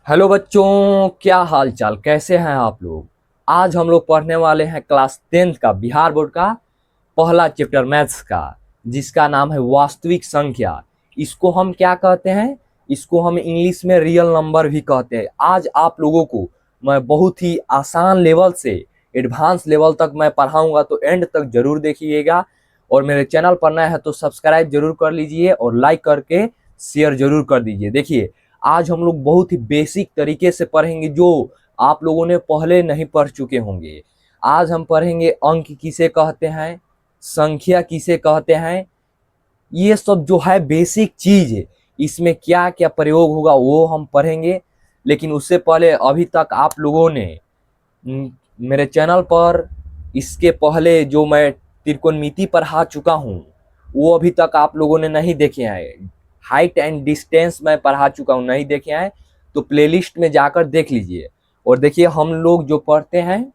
Hello बच्चों, क्या हाल चाल, कैसे हैं आप लोग। आज हम लोग पढ़ने वाले हैं क्लास 10th का बिहार बोर्ड का पहला चैप्टर मैथ्स का, जिसका नाम है वास्तविक संख्या। इसको हम क्या कहते हैं? इसको हम इंग्लिश में रियल नंबर भी कहते हैं। आज आप लोगों को मैं बहुत ही आसान लेवल से एडवांस लेवल तक मैं पढ़ाऊंगा, तो एंड तक जरूर देखिएगा। और मेरे चैनल पर नया है तो सब्सक्राइब जरूर कर लीजिए और लाइक करके शेयर जरूर कर दीजिए। देखिए, आज हम लोग बहुत ही बेसिक तरीके से पढ़ेंगे, जो आप लोगों ने पहले नहीं पढ़ चुके होंगे। आज हम पढ़ेंगे अंक किसे कहते हैं, संख्या किसे कहते हैं, ये सब जो है बेसिक चीज है। इसमें क्या क्या प्रयोग होगा वो हम पढ़ेंगे। लेकिन उससे पहले अभी तक आप लोगों ने मेरे चैनल पर इसके पहले जो मैं त्रिकोणमिति पढ़ा चुका हूँ वो अभी तक आप लोगों ने नहीं देखे हैं। हाइट एंड डिस्टेंस मैं पढ़ा चुका हूँ, नहीं देखे हैं तो प्लेलिस्ट में जाकर देख लीजिए। और देखिए, हम लोग जो पढ़ते हैं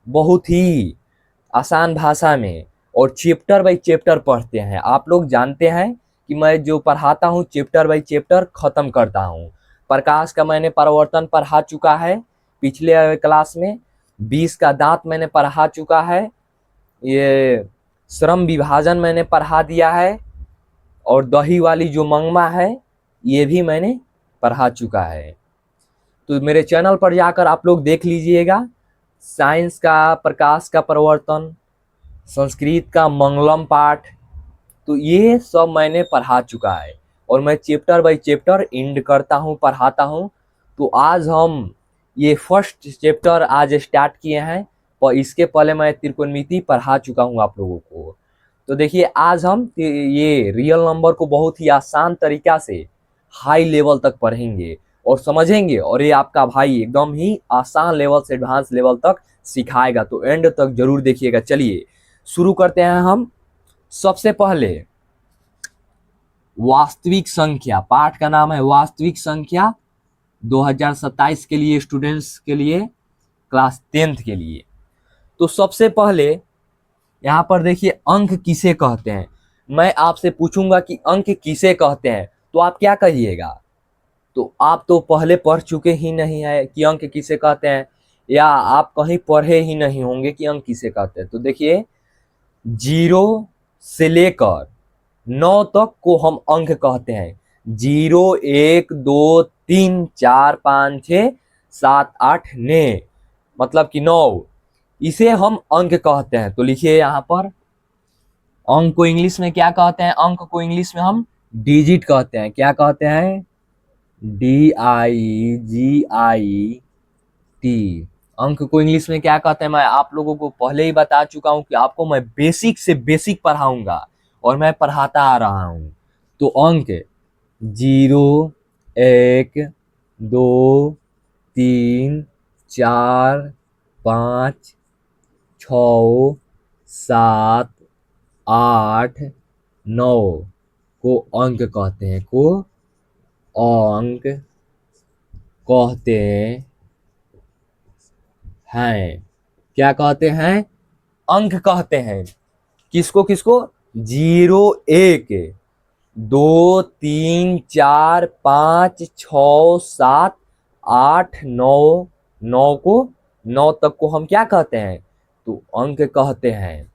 बहुत ही आसान भाषा में और चैप्टर बाय चैप्टर पढ़ते हैं। आप लोग जानते हैं कि मैं जो पढ़ाता हूँ चैप्टर बाय चैप्टर खत्म करता हूँ। प्रकाश का मैंने परिवर्तन पढ़ा चुका है पिछले क्लास में। 20 का दांत मैंने पढ़ा चुका है। ये श्रम विभाजन मैंने पढ़ा दिया है। और दही वाली जो मंगमा है ये भी मैंने पढ़ा चुका है। तो मेरे चैनल पर जाकर आप लोग देख लीजिएगा। साइंस का प्रकाश का परिवर्तन, संस्कृत का मंगलम पाठ, तो ये सब मैंने पढ़ा चुका है। और मैं चैप्टर बाय चैप्टर एंड करता हूँ, पढ़ाता हूँ। तो आज हम ये फर्स्ट चैप्टर आज स्टार्ट किए हैं, और इसके पहले मैं त्रिकोणमिति पढ़ा चुका हूँ आप लोगों को। तो देखिए, आज हम ये रियल नंबर को बहुत ही आसान तरीका से हाई लेवल तक पढ़ेंगे और समझेंगे। और ये आपका भाई एकदम ही आसान लेवल से एडवांस लेवल तक सिखाएगा, तो एंड तक जरूर देखिएगा। चलिए शुरू करते हैं हम। सबसे पहले वास्तविक संख्या, पाठ का नाम है वास्तविक संख्या 2027 के लिए, स्टूडेंट्स के लिए, क्लास 10th के लिए। तो सबसे पहले यहाँ पर देखिए, अंक किसे कहते हैं। मैं आपसे पूछूंगा कि अंक किसे कहते हैं, तो आप क्या कहिएगा? तो आप तो पहले पढ़ चुके ही नहीं है कि अंक किसे कहते हैं, या आप कहीं पढ़े ही नहीं होंगे कि अंक किसे कहते हैं। तो देखिए, 0 से लेकर 9 तक को हम अंक कहते हैं। 0 1 2 3 4 5 6 7 8 9, मतलब कि 9, इसे हम अंक कहते हैं। तो लिखिए यहाँ पर, अंक को इंग्लिश में क्या कहते हैं? अंक को इंग्लिश में हम डिजिट कहते हैं। क्या कहते हैं? DIGIT। अंक को इंग्लिश में क्या कहते हैं मैं आप लोगों को पहले ही बता चुका हूं कि आपको मैं बेसिक से बेसिक पढ़ाऊंगा और मैं पढ़ाता आ रहा हूं। तो अंक 0 1 2 3 4 5 6 7 8 9 को अंक कहते हैं, को अंक कहते हैं। क्या कहते हैं? अंक कहते हैं। किसको किसको? 0 1 2 3 4 5 6 7 8 9, 9 को, 9 तक को हम क्या कहते हैं? तो अंक कहते हैं।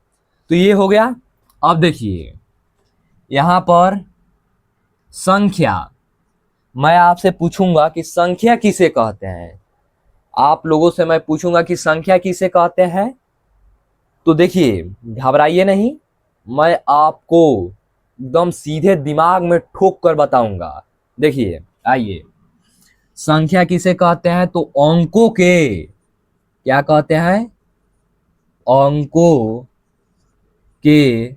तो ये हो गया। अब देखिए यहां पर संख्या, मैं आपसे पूछूंगा कि संख्या किसे कहते हैं। आप लोगों से मैं पूछूंगा कि संख्या किसे कहते हैं। तो देखिए, घबराइए नहीं, मैं आपको एकदम सीधे दिमाग में ठोक कर बताऊंगा। देखिए, आइए, संख्या किसे कहते हैं? तो अंकों के, क्या कहते हैं? अंकों के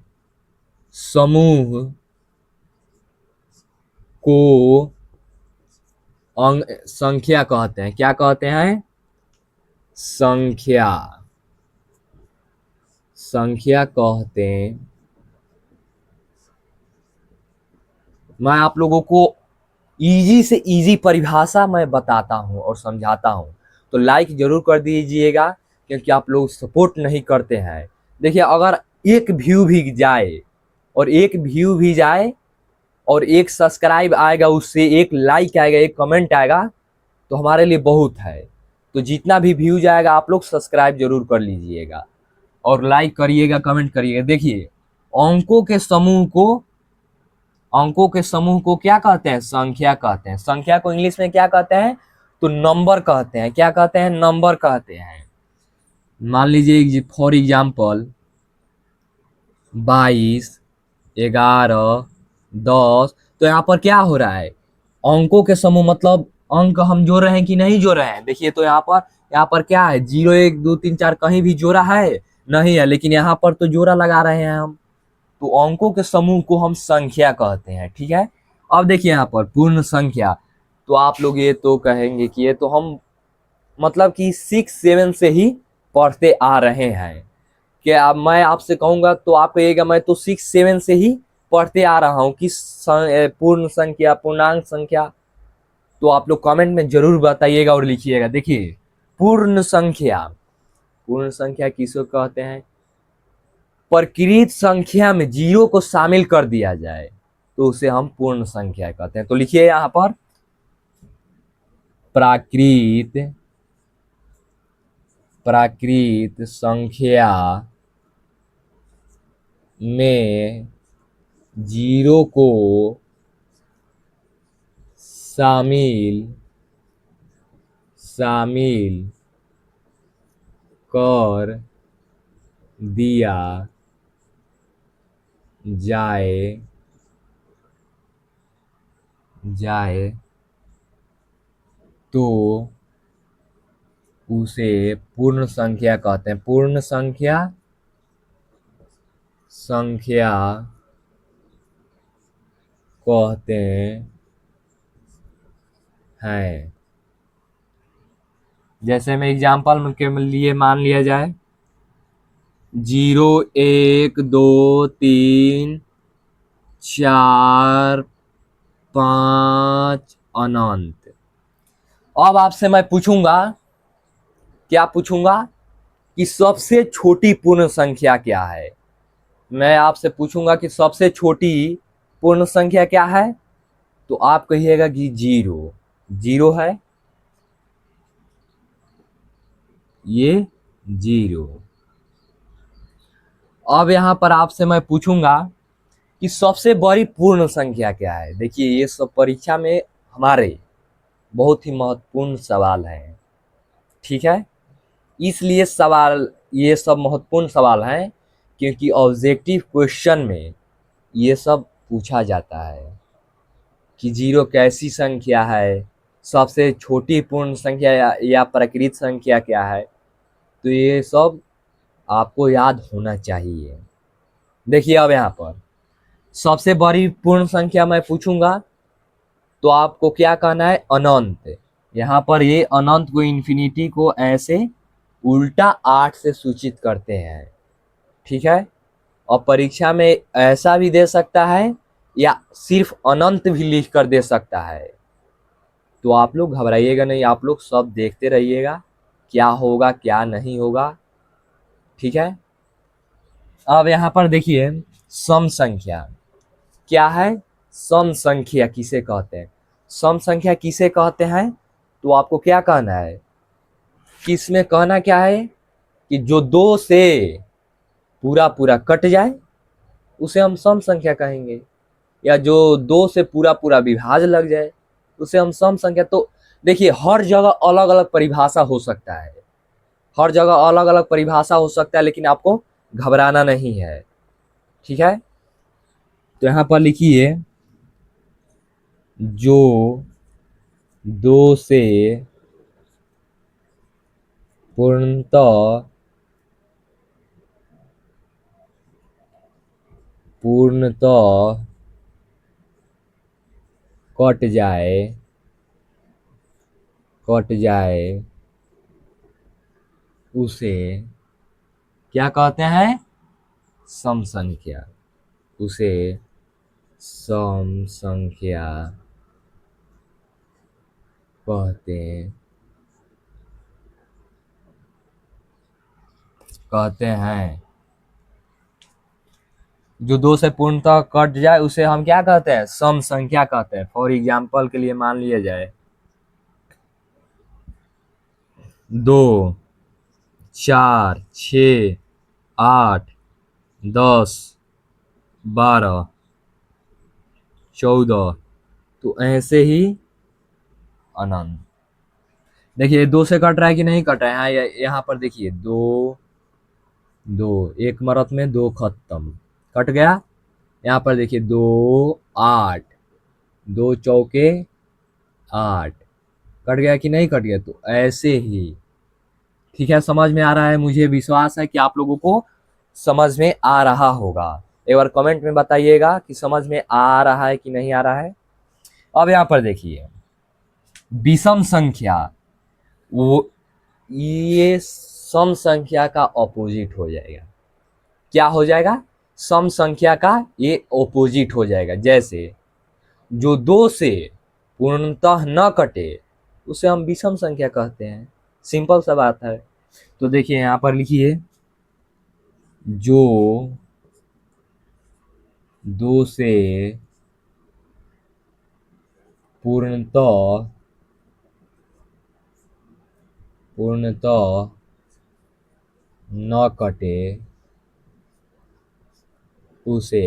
समूह को अंक संख्या कहते हैं। क्या कहते हैं? संख्या, संख्या कहते हैं। मैं आप लोगों को इजी से इजी परिभाषा मैं बताता हूं और समझाता हूं, तो लाइक जरूर कर दीजिएगा, क्योंकि आप लोग सपोर्ट नहीं करते हैं। देखिए, अगर एक व्यू भी जाए, और एक व्यू भी जाए, और एक सब्सक्राइब आएगा, उससे एक लाइक आएगा, एक कमेंट आएगा, तो हमारे लिए बहुत है। तो जितना भी व्यू जाएगा आप लोग सब्सक्राइब जरूर कर लीजिएगा और लाइक करिएगा, कमेंट करिएगा। देखिए, अंकों के समूह को अंकों के समूह को क्या कहते हैं? संख्या कहते हैं। संख्या को इंग्लिश में क्या कहते हैं? तो नंबर कहते हैं। क्या कहते हैं? नंबर कहते हैं। मान लीजिए फॉर एग्जाम्पल 22, 11, 10। तो यहाँ पर क्या हो रहा है? अंकों के समूह मतलब अंक हम जोड़ रहे हैं कि नहीं जोड़ रहे हैं? देखिए, तो यहाँ पर क्या है? 0, 1, 2, 3, 4 कहीं भी जोड़ा है? नहीं है, लेकिन यहाँ पर तो जोड़ा लगा रहे हैं हम। तो अंकों के समूह को हम संख्या कहते हैं। ठीक है। अब देखिए यहाँ पर पूर्ण संख्या। तो आप लोग ये तो कहेंगे कि ये तो हम मतलब कि 6-7 से ही पढ़ते आ रहे हैं। क्या मैं आपसे कहूंगा तो आप कहिएगा मैं तो 6-7 से ही पढ़ते आ रहा हूँ कि पूर्ण संख्या, पूर्णांक संख्या। तो आप लोग कमेंट में जरूर बताइएगा और लिखिएगा। देखिए, पूर्ण संख्या, पूर्ण संख्या किसको कहते हैं? प्रकृत संख्या में जीरो को शामिल कर दिया जाए तो उसे हम पूर्ण संख्या कहते हैं। तो लिखिए यहाँ पर प्राकृत प्राकृत संख्या में जीरो को शामिल कर दिया जाए तो उसे पूर्ण संख्या कहते हैं। पूर्ण संख्या कहते हैं। जैसे में एग्जाम्पल के लिए मान लिया जाए 0, 1, 2, 3, 4, 5 अनंत। अब आपसे मैं पूछूंगा, क्या पूछूंगा? कि सबसे छोटी पूर्ण संख्या क्या है? मैं आपसे पूछूंगा कि सबसे छोटी पूर्ण संख्या क्या है? तो आप कहिएगा कि जीरो। जीरो है, ये जीरो। अब यहां पर आपसे मैं पूछूंगा कि सबसे बड़ी पूर्ण संख्या क्या है? देखिए, ये सब परीक्षा में हमारे बहुत ही महत्वपूर्ण सवाल है। ठीक है। इसलिए ये सब महत्वपूर्ण सवाल हैं क्योंकि ऑब्जेक्टिव क्वेश्चन में ये सब पूछा जाता है कि जीरो कैसी संख्या है, सबसे छोटी पूर्ण संख्या या प्रकृत संख्या क्या है। तो ये सब आपको याद होना चाहिए। देखिए, अब यहाँ पर सबसे बड़ी पूर्ण संख्या मैं पूछूंगा तो आपको क्या कहना है? अनंत। यहाँ पर ये अनंत को, इन्फिनिटी को ऐसे उल्टा 8 से सूचित करते हैं। ठीक है। और परीक्षा में ऐसा भी दे सकता है या सिर्फ अनंत भी लिख कर दे सकता है। तो आप लोग घबराइएगा नहीं, आप लोग सब देखते रहिएगा क्या होगा क्या नहीं होगा। ठीक है। अब यहाँ पर देखिए सम संख्या क्या है? सम संख्या किसे कहते हैं? सम संख्या किसे कहते हैं? तो आपको क्या कहना है? किसमें कहना क्या है? कि जो दो से पूरा पूरा कट जाए उसे हम सम संख्या कहेंगे, या जो दो से पूरा पूरा विभाज्य लग जाए उसे हम सम संख्या। तो देखिए, हर जगह अलग अलग परिभाषा हो सकता है, हर जगह अलग अलग परिभाषा हो सकता है, लेकिन आपको घबराना नहीं है। ठीक है। तो यहाँ पर लिखिए जो दो से पूर्णतः कट जाए उसे क्या कहते हैं? सम संख्या। उसे सम संख्या कहते हैं। जो दो से पूर्णतः कट जाए उसे हम क्या कहते हैं? सम संख्या कहते हैं। फॉर एग्जाम्पल के लिए मान लिया जाए 2, 4, 6, 8, 10, 12, 14, तो ऐसे ही अनंत। देखिए 2 से कट रहा है कि नहीं कट रहा है, यहाँ पर देखिए 2, 2, एक मरत में 2 खत्म, कट गया। यहाँ पर देखिए 2, 8, 2 चौके 8, कट गया कि नहीं कट गया, तो ऐसे ही। ठीक है, समझ में आ रहा है, मुझे विश्वास है कि आप लोगों को समझ में आ रहा होगा। एक बार कमेंट में बताइएगा कि समझ में आ रहा है कि नहीं आ रहा है। अब यहाँ पर देखिए विषम संख्या, वो ये सम संख्या का ऑपोजिट हो जाएगा। क्या हो जाएगा? सम संख्या का ये ऑपोजिट हो जाएगा। जैसे जो 2 से पूर्णतः न कटे उसे हम विषम संख्या कहते हैं। सिंपल सा बात है। तो देखिए यहाँ पर लिखिए, जो 2 से पूर्णतः न कटे उसे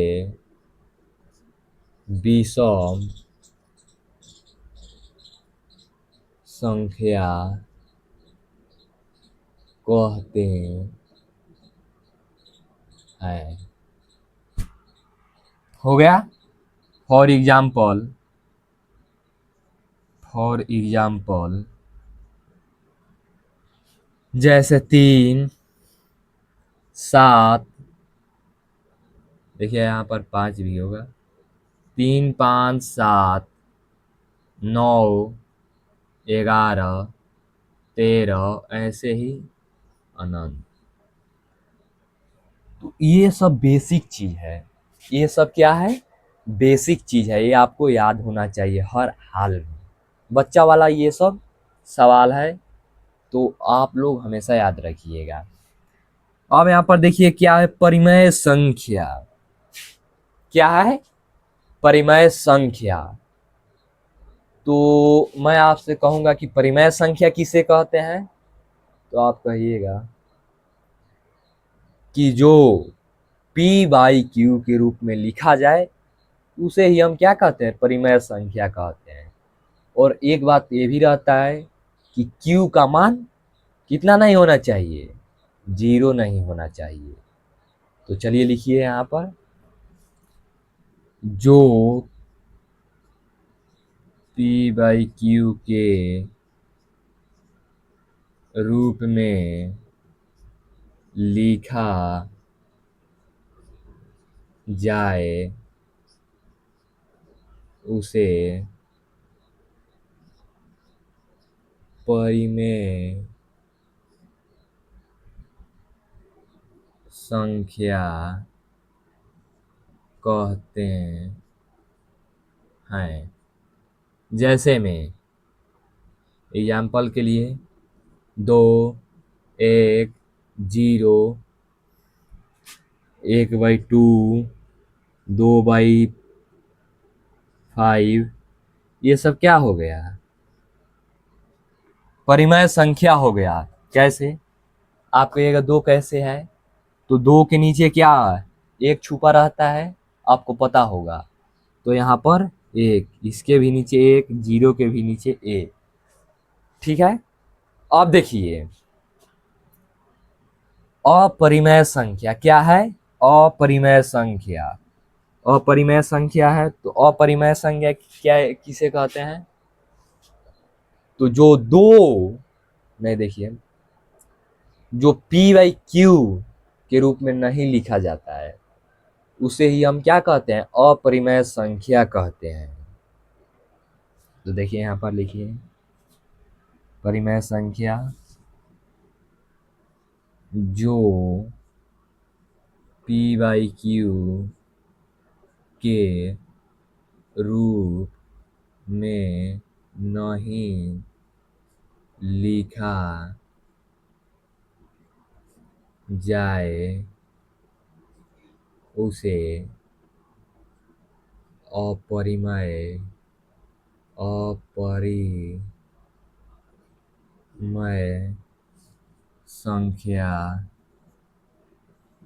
विषम संख्या कहते हैं। हो गया। फॉर एग्जाम्पल जैसे 3, 7, देखिए यहाँ पर 5 भी होगा, 3, 5, 7, 9, 11, 13, ऐसे ही अनंत। तो ये सब बेसिक चीज है। ये सब क्या है? बेसिक चीज है। ये आपको याद होना चाहिए हर हाल में। बच्चा वाला ये सब सवाल है, तो आप लोग हमेशा याद रखिएगा। अब यहाँ पर देखिए क्या है, परिमेय संख्या। क्या है? परिमेय संख्या। तो मैं आपसे कहूंगा कि परिमेय संख्या किसे कहते हैं, तो आप कहिएगा कि जो p/q के रूप में लिखा जाए उसे ही हम क्या कहते हैं? परिमेय संख्या कहते हैं। और एक बात ये भी रहता है कि q का मान कितना नहीं होना चाहिए? 0 नहीं होना चाहिए। तो चलिए लिखिए यहाँ पर, जो p/q के रूप में लिखा जाए उसे परिमेय संख्या कहते हैं। जैसे में एग्जाम्पल के लिए 2, 1, 0, 1/2, 2/5, ये सब क्या हो गया? परिमेय संख्या हो गया। कैसे? आप कहिएगा 2 कैसे है? तो 2 के नीचे क्या है? 1 छुपा रहता है, आपको पता होगा। तो यहाँ पर 1, इसके भी नीचे 1, 0 के भी नीचे 1। ठीक है। अब देखिए अपरिमेय संख्या क्या है? अपरिमेय संख्या। अपरिमेय संख्या है तो अपरिमेय संख्या क्या किसे कहते हैं? तो जो 2, नहीं देखिए, जो p/q के रूप में नहीं लिखा जाता है उसे ही हम क्या कहते हैं? अपरिमेय संख्या कहते हैं। तो देखिए यहाँ पर लिखिए, परिमेय संख्या जो p/q के रूप में नहीं लिखा जाए उसे अपरिमेय संख्या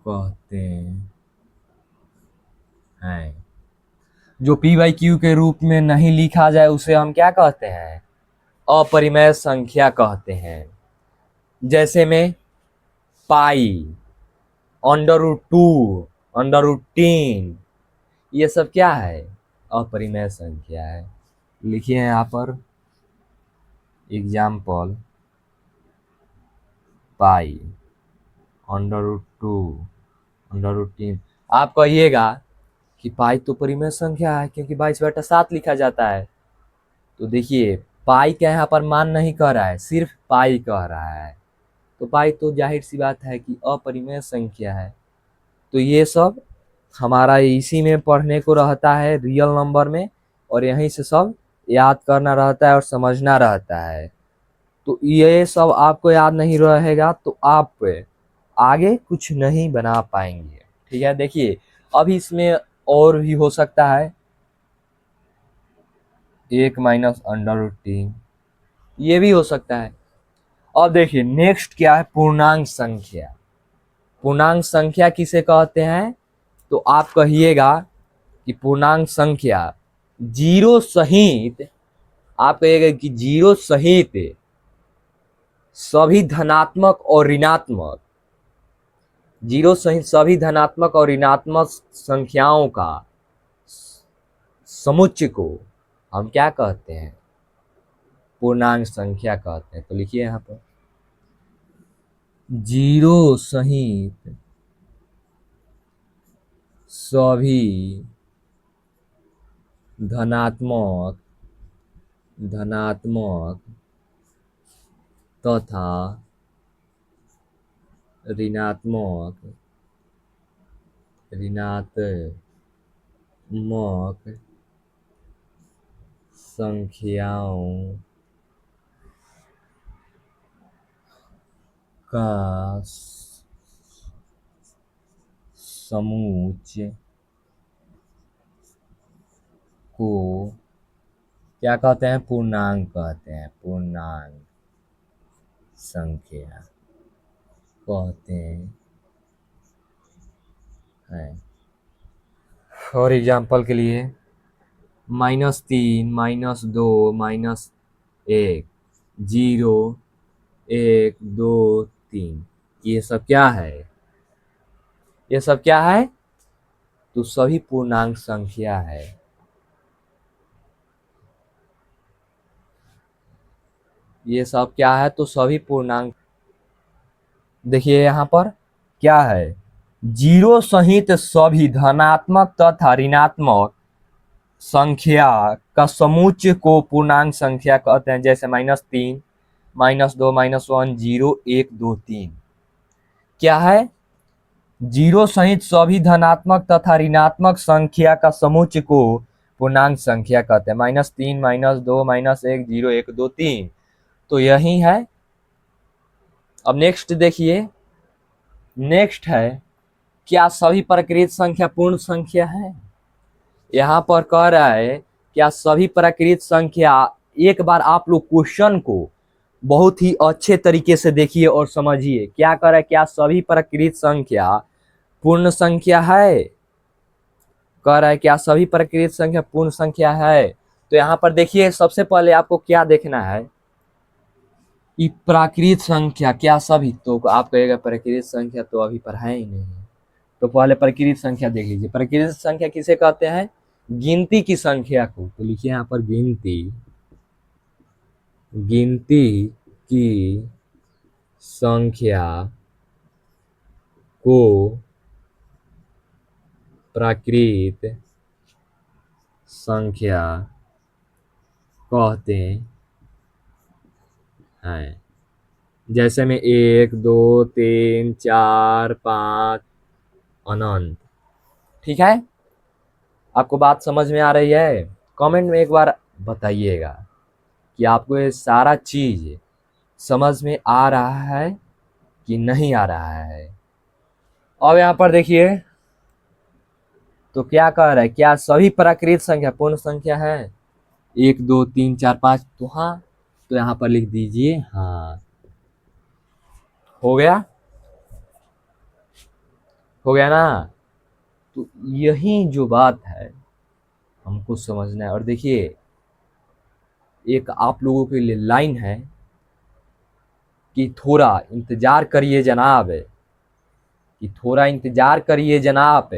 कहते हैं। जो पी बाई क्यू के रूप में नहीं लिखा जाए उसे हम क्या कहते हैं? अपरिमेय संख्या कहते हैं। जैसे में पाई, अंडर रूट 2, अंडर रूट 10, ये सब क्या है? अपरिमेय संख्या है। लिखिए यहाँ पर एग्जाम्पल पाई, अंडर रूट 2, अंडर रूट 10। आप कहिएगा कि पाई तो परिमेय संख्या है क्योंकि 22/7 लिखा जाता है। तो देखिए पाई का यहाँ पर मान नहीं कह रहा है, सिर्फ पाई कह रहा है। तो पाई तो जाहिर सी बात है कि अपरिमेय संख्या है। तो ये सब हमारा इसी में पढ़ने को रहता है, रियल नंबर में, और यहीं से सब याद करना रहता है और समझना रहता है। तो ये सब आपको याद नहीं रहेगा तो आप आगे कुछ नहीं बना पाएंगे। ठीक है, देखिए अब इसमें और भी हो सकता है, 1 - अंडर रूट 3, ये भी हो सकता है। अब देखिए नेक्स्ट क्या है? पूर्णांक संख्या। पूर्णांक संख्या किसे कहते हैं? तो आप कहिएगा कि पूर्णांक संख्या जीरो सहित, आप कहिएगा कि जीरो सहित सभी धनात्मक और ऋणात्मक, जीरो सहित सभी धनात्मक और ऋणात्मक संख्याओं का समुच्चय को हम क्या कहते हैं? पूर्णांक संख्या कहते हैं। तो लिखिए यहाँ पर जीरो सहित सभी धनात्मक तथा ऋणात्मक संख्याओं का समुच्चय को क्या कहते हैं? पूर्णांक कहते हैं। पूर्णांक संख्या कहते हैं। फॉर एग्जाम्पल के लिए -3, -2, -1, 0, 1, 2, 3, ये सब क्या है? ये सब क्या है? तो सभी पूर्णांक संख्या है। ये सब क्या है? तो सभी पूर्णांक। देखिए यहाँ पर क्या है? जीरो सहित सभी धनात्मक तथा ऋणात्मक संख्या का समुच्चय को पूर्णांक संख्या कहते हैं। जैसे -3, -2, -1, 0, 1, 2, 3 क्या है? जीरो सहित सभी धनात्मक तथा ऋणात्मक संख्या का समुच्चय को पूर्णांक संख्या कहते हैं। -3, -2, -1, 0, 1, 2, 3, तो यही है। अब नेक्स्ट देखिए, नेक्स्ट है क्या सभी प्रकृत संख्या पूर्ण संख्या है? यहाँ पर कह रहा है क्या सभी प्रकृत संख्या। एक बार आप लोग क्वेश्चन को बहुत ही अच्छे तरीके से देखिए और समझिए। क्या कह रहा है? क्या सभी प्रकृत संख्या पूर्ण संख्या है? कह रहा है क्या सभी प्रकृत संख्या पूर्ण संख्या है? तो यहाँ पर देखिए सबसे पहले आपको क्या देखना है कि प्राकृत संख्या क्या सभी। तो आप कहेगा प्रकृत संख्या तो अभी पढ़ाए ही नहीं, तो पहले प्रकृत संख्या देख लीजिए। प्रकृत संख्या किसे कहते हैं? गिनती की संख्या को। तो लिखिए यहाँ पर गिनती की संख्या को प्राकृत संख्या कहते हैं। जैसे में 1, 2, 3, 4, 5 अनंत। ठीक है, आपको बात समझ में आ रही है? कमेंट में एक बार बताइएगा कि आपको ये सारा चीज समझ में आ रहा है कि नहीं आ रहा है। अब यहाँ पर देखिए तो क्या कह रहा है? क्या सभी प्राकृत संख्या पूर्ण संख्या है? 1, 2, 3, 4, 5, तो हाँ, तो यहाँ पर लिख दीजिए हाँ। हो गया, हो गया ना। तो यही जो बात है हमको समझना है। और देखिए, एक आप लोगों के लिए लाइन है कि थोड़ा इंतजार करिए जनाब, कि थोड़ा इंतजार करिए जनाब,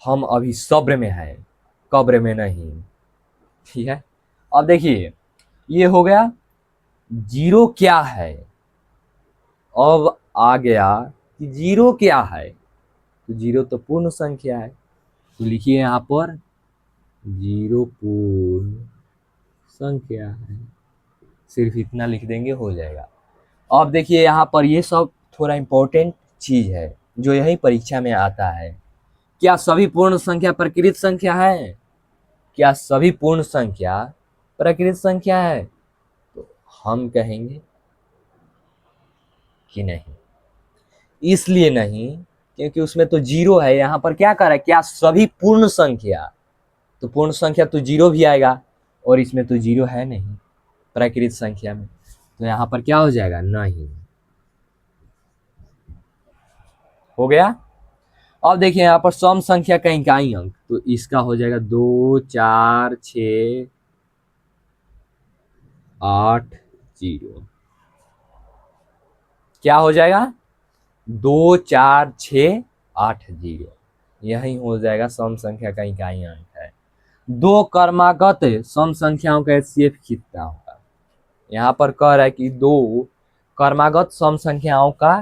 हम अभी सब्र में हैं, कब्र में नहीं। ठीक है, अब देखिए ये हो गया जीरो क्या है। अब आ गया कि जीरो क्या है। तो जीरो तो पूर्ण संख्या है, तो लिखिए यहाँ पर जीरो पूर्ण संख्या है, सिर्फ इतना लिख देंगे हो जाएगा। अब देखिए यहाँ पर ये सब थोड़ा इम्पोर्टेंट चीज है जो यही परीक्षा में आता है। क्या सभी पूर्ण संख्या प्रकृत संख्या है? क्या सभी पूर्ण संख्या प्रकृत संख्या है? तो हम कहेंगे कि नहीं। इसलिए नहीं क्योंकि उसमें तो जीरो है। यहाँ पर क्या कर रहा है, क्या सभी पूर्ण संख्या, तो पूर्ण संख्या तो जीरो भी आएगा, और इसमें तो जीरो है नहीं प्राकृत संख्या में, तो यहाँ पर क्या हो जाएगा, नहीं। हो गया। अब देखिए यहाँ पर सम संख्या का इकाई अंक, तो इसका हो जाएगा 2 4 6 8 0। क्या हो जाएगा, 2 4 6 8 0, यही हो जाएगा सम संख्या का इकाई अंक है। दो क्रमागत सम संख्याओं का एचसीएफ कितना होगा। यहाँ पर कह रहा है कि दो क्रमागत सम संख्याओं का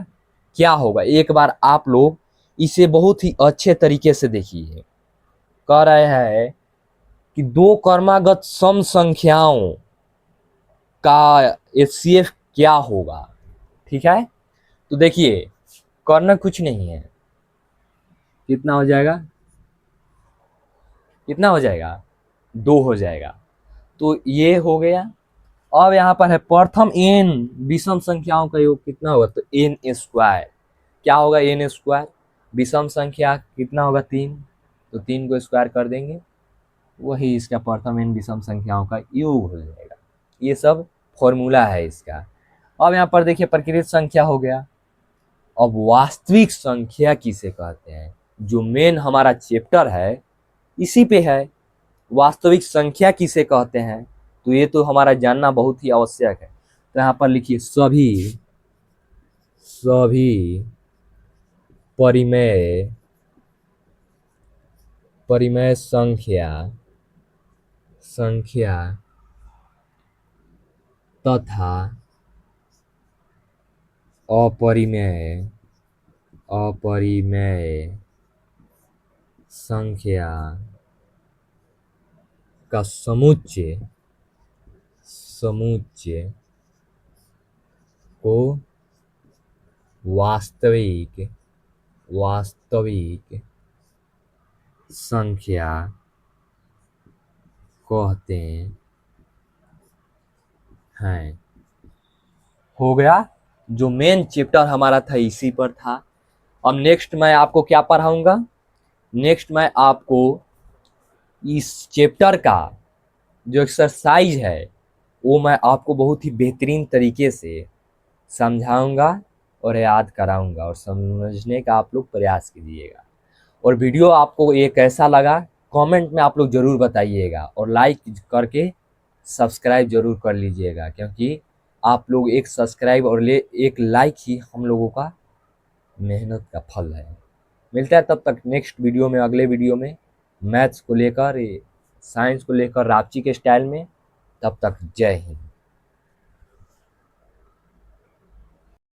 क्या होगा। एक बार आप लोग इसे बहुत ही अच्छे तरीके से देखिए। कह रहे हैं कि दो क्रमागत सम संख्याओं का एचसीएफ क्या होगा। ठीक है, तो देखिए करना कुछ नहीं है, कितना हो जाएगा, कितना हो जाएगा, 2 हो जाएगा। तो ये हो गया। अब यहाँ पर है प्रथम एन विषम संख्याओं का योग कितना होगा, तो एन स्क्वायर। क्या होगा, एन स्क्वायर। विषम संख्या कितना होगा, 3, तो 3 को स्क्वायर कर देंगे, वही इसका प्रथम एन विषम संख्याओं का योग हो जाएगा। ये सब फॉर्मूला है इसका। अब यहाँ पर देखिए प्रकृत संख्या हो गया। अब वास्तविक संख्या किसे कहते हैं, जो मेन हमारा चैप्टर है इसी पे है, वास्तविक संख्या किसे कहते हैं, तो ये तो हमारा जानना बहुत ही आवश्यक है। तो यहाँ पर लिखिए सभी सभी परिमेय परिमेय संख्या संख्या तथा अपरिमेय अपरिमेय संख्या का समुच्चय समुच्चय को वास्तविक वास्तविक संख्या कहते हैं। हो गया, जो मेन चैप्टर हमारा था इसी पर था। अब नेक्स्ट मैं आपको क्या पढ़ाऊंगा, नेक्स्ट मैं आपको इस चैप्टर का जो एक्सरसाइज है वो मैं आपको बहुत ही बेहतरीन तरीके से समझाऊंगा और याद कराऊंगा, और समझने का आप लोग प्रयास कीजिएगा। और वीडियो आपको ये कैसा लगा कमेंट में आप लोग ज़रूर बताइएगा, और लाइक करके सब्सक्राइब जरूर कर लीजिएगा, क्योंकि आप लोग एक सब्सक्राइब और एक लाइक ही हम लोगों का मेहनत का फल है। मिलता है तब तक नेक्स्ट वीडियो में, अगले वीडियो में मैथ्स को लेकर, साइंस को लेकर रांची के स्टाइल में। तब तक जय हिंद।